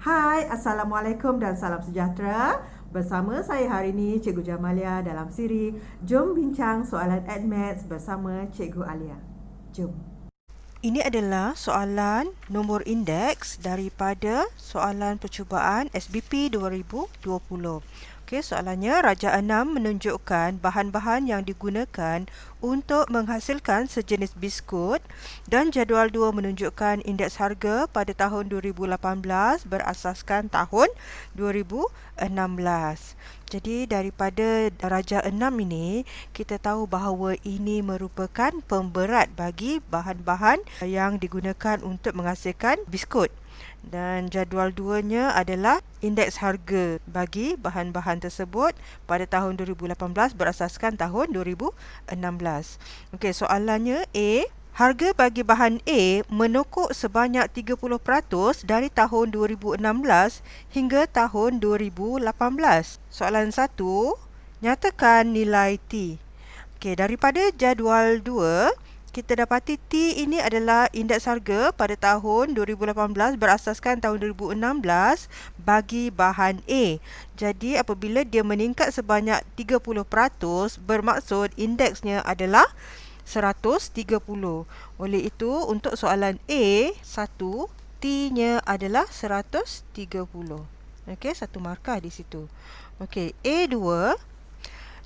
Hai, Assalamualaikum dan salam sejahtera. Bersama saya hari ini Cikgu Jamalia dalam siri Jom Bincang Soalan AdMaths bersama Cikgu Alia. Jom. Ini adalah soalan nombor indeks daripada soalan percubaan SBP 2020. Okey, soalannya Raja 6 menunjukkan bahan-bahan yang digunakan untuk menghasilkan sejenis biskut dan jadual 2 menunjukkan indeks harga pada tahun 2018 berasaskan tahun 2016. Jadi daripada Raja 6 ini, kita tahu bahawa ini merupakan pemberat bagi bahan-bahan yang digunakan untuk menghasilkan biskut. Dan jadual 2-nya adalah indeks harga bagi bahan-bahan tersebut pada tahun 2018 berasaskan tahun 2016. Okey, soalannya A. Harga bagi bahan A menokok sebanyak 30% dari tahun 2016 hingga tahun 2018. Soalan 1. Nyatakan nilai T. Okey, daripada jadual 2, kita dapati T ini adalah indeks harga pada tahun 2018 berasaskan tahun 2016 bagi bahan A. Jadi apabila dia meningkat sebanyak 30%, bermaksud indeksnya adalah 130. Oleh itu, untuk soalan A, 1, T-nya adalah 130. Okey, satu markah di situ. Okey, A2.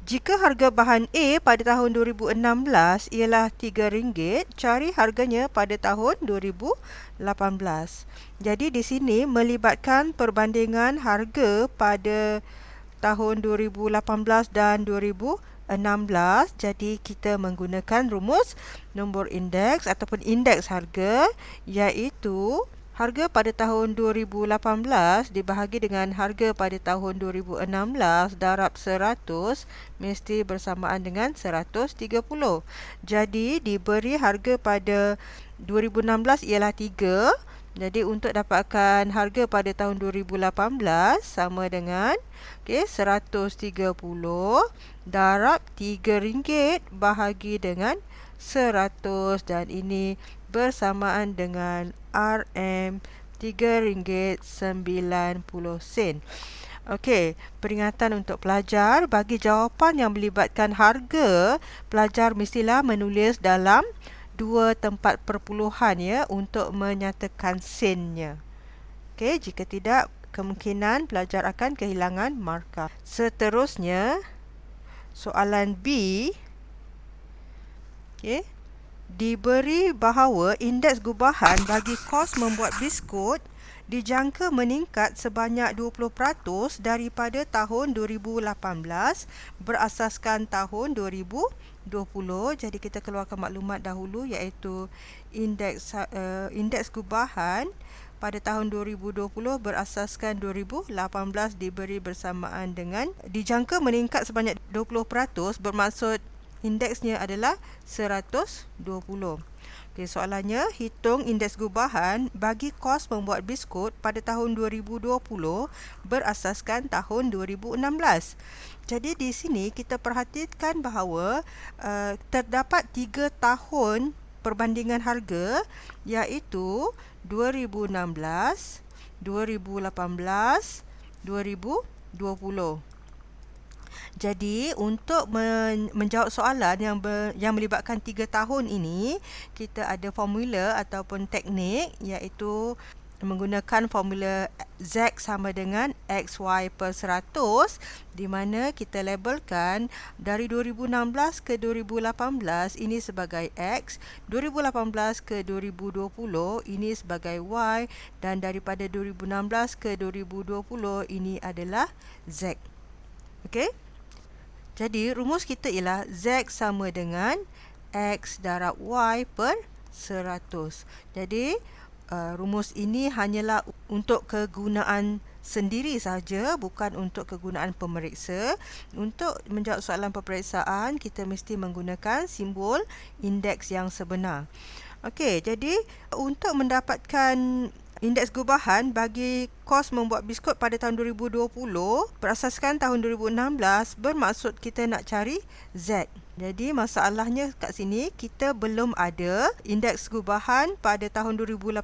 Jika harga bahan A pada tahun 2016 ialah RM3, cari harganya pada tahun 2018. Jadi di sini melibatkan perbandingan harga pada tahun 2018 dan 2016. Jadi kita menggunakan rumus nombor indeks ataupun indeks harga, iaitu harga pada tahun 2018 dibahagi dengan harga pada tahun 2016 darab 100 mesti bersamaan dengan 130. Jadi diberi harga pada 2016 ialah 3. Jadi untuk dapatkan harga pada tahun 2018 sama dengan 130 darab RM3 bahagi dengan 100, dan ini bersamaan dengan RM3.90. Okey, peringatan untuk pelajar, bagi jawapan yang melibatkan harga, pelajar mestilah menulis dalam 2 tempat perpuluhan ya untuk menyatakan sennya. Okey, jika tidak, kemungkinan pelajar akan kehilangan markah. Seterusnya, soalan B. Okey, diberi bahawa indeks gubahan bagi kos membuat biskut dijangka meningkat sebanyak 20% daripada tahun 2018 berasaskan tahun 2020. Jadi kita keluarkan maklumat dahulu, iaitu indeks gubahan pada tahun 2020 berasaskan 2018 diberi bersamaan dengan dijangka meningkat sebanyak 20%, bermaksud indeksnya adalah 120. Okey, soalannya, hitung indeks gubahan bagi kos membuat biskut pada tahun 2020 berasaskan tahun 2016. Jadi di sini kita perhatikan bahawa terdapat 3 tahun perbandingan harga, iaitu 2016, 2018, 2020. Jadi untuk menjawab soalan yang melibatkan 3 tahun ini, kita ada formula ataupun teknik, iaitu menggunakan formula Z sama dengan XY per 100, di mana kita labelkan dari 2016 ke 2018 ini sebagai X, 2018 ke 2020 ini sebagai Y, dan daripada 2016 ke 2020 ini adalah Z. Okey? Jadi rumus kita ialah Z sama dengan X darab Y per 100. Jadi rumus ini hanyalah untuk kegunaan sendiri sahaja, bukan untuk kegunaan pemeriksa. Untuk menjawab soalan peperiksaan, kita mesti menggunakan simbol indeks yang sebenar. Okey, jadi untuk mendapatkan indeks gubahan bagi kos membuat biskut pada tahun 2020 berasaskan tahun 2016, bermaksud kita nak cari Z. Jadi masalahnya kat sini, kita belum ada indeks gubahan pada tahun 2018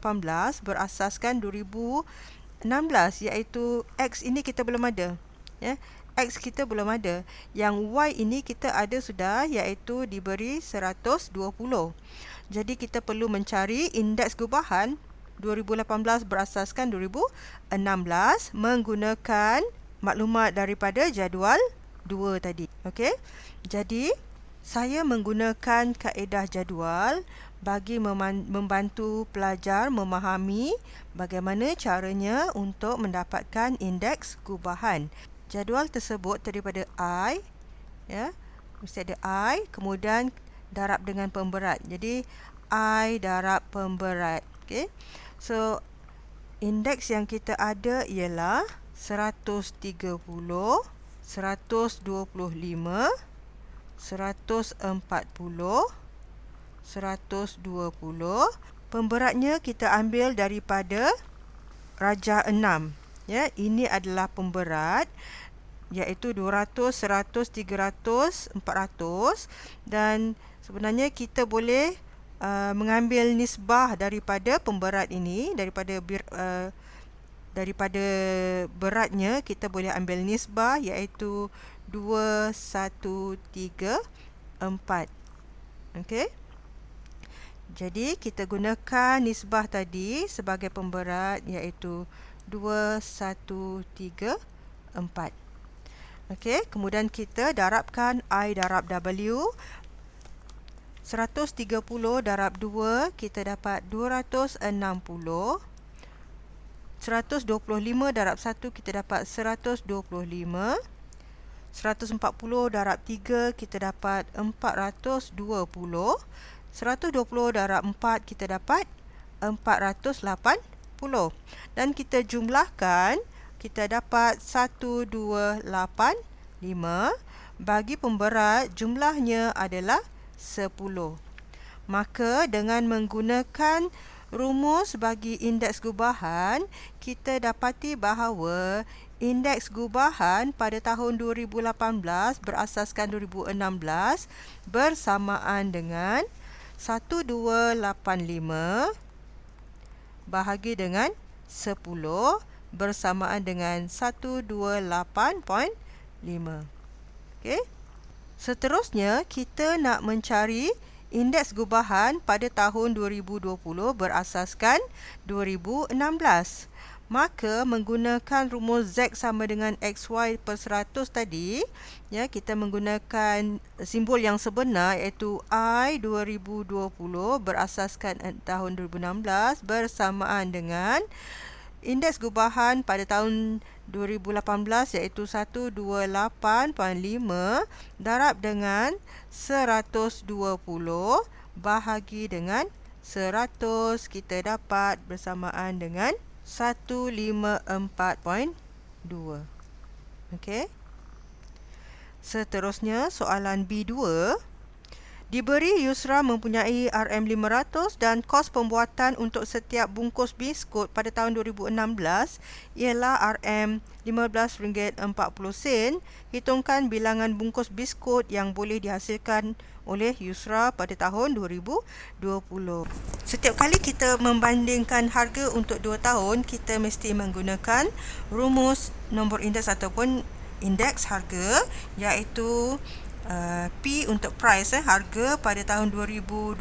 berasaskan 2016 16, iaitu X ini kita belum ada. Ya, X kita belum ada. Yang Y ini kita ada sudah, iaitu diberi 120. Jadi kita perlu mencari indeks gubahan 2018 berasaskan 2016 menggunakan maklumat daripada jadual 2 tadi. Okey. Jadi saya menggunakan kaedah jadual bagi membantu pelajar memahami bagaimana caranya untuk mendapatkan indeks gubahan. Jadual tersebut daripada I, ya, mesti ada I, kemudian darab dengan pemberat. Jadi I darab pemberat. Okey. So indeks yang kita ada ialah 130, 125, 140, 120. Pemberatnya kita ambil daripada rajah 6. Ya, ini adalah pemberat, iaitu 200, 100, 300, 400, dan sebenarnya kita boleh mengambil nisbah daripada pemberat ini, daripada beratnya kita boleh ambil nisbah, iaitu 2, 1, 3, 4. Okey. Jadi kita gunakan nisbah tadi sebagai pemberat, iaitu 2, 1, 3, 4. Okey, kemudian kita darabkan I darab W. 130 darab 2 kita dapat 260. 125 darab 1 kita dapat 125. 140 darab 3 kita dapat 420. 120 darab 4 kita dapat 480. Dan kita jumlahkan, kita dapat 1285. Bagi pemberat, jumlahnya adalah 10. Maka dengan menggunakan rumus bagi indeks gubahan, kita dapati bahawa indeks gubahan pada tahun 2018 berasaskan 2016 bersamaan dengan 1285 bahagi dengan 10 bersamaan dengan 128.5. Okey. Seterusnya, kita nak mencari indeks gubahan pada tahun 2020 berasaskan 2016. Maka menggunakan rumus Z sama dengan XY per 100 tadi, ya, kita menggunakan simbol yang sebenar, iaitu I 2020 berasaskan tahun 2016 bersamaan dengan indeks gubahan pada tahun 2018, iaitu 128.5 darab dengan 120 bahagi dengan 100, kita dapat bersamaan dengan 154.2. Okey. Seterusnya, soalan B2. Diberi Yusra mempunyai RM500 dan kos pembuatan untuk setiap bungkus biskut pada tahun 2016 ialah RM15.40. Hitungkan bilangan bungkus biskut yang boleh dihasilkan oleh Yusra pada tahun 2020. Setiap kali kita membandingkan harga untuk 2 tahun, kita mesti menggunakan rumus nombor indeks ataupun indeks harga, iaitu P untuk price, harga pada tahun 2020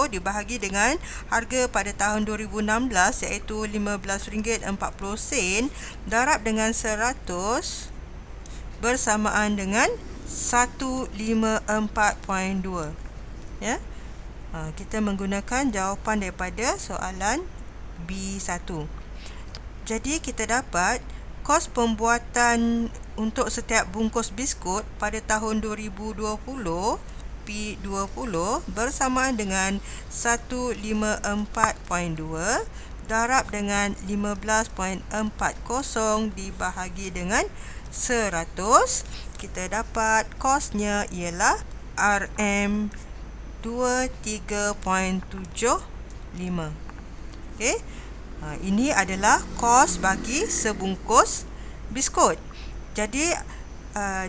dibahagi dengan harga pada tahun 2016, iaitu RM15.40 darab dengan 100 bersamaan dengan 154.2. Ya. Kita menggunakan jawapan daripada soalan B1. Jadi kita dapat kos pembuatan untuk setiap bungkus biskut pada tahun 2020 P20 bersamaan dengan 154.2 darab dengan 15.40 dibahagi dengan 100. Kita dapat kosnya ialah RM23.75. Okey. Ini adalah kos bagi sebungkus biskut. Jadi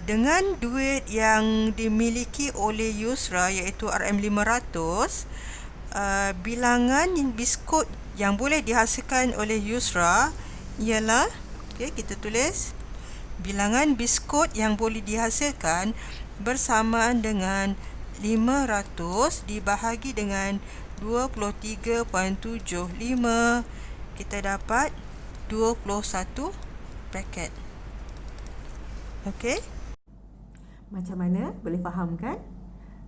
dengan duit yang dimiliki oleh Yusra, iaitu RM500, bilangan biskut yang boleh dihasilkan oleh Yusra ialah, kita tulis bilangan biskut yang boleh dihasilkan bersamaan dengan 500 dibahagi dengan 23.75. Kita dapat 21 paket. Okey? Macam mana? Boleh faham kan?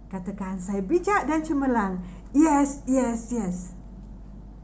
Katakan, saya bijak dan cemerlang. Yes, yes, yes.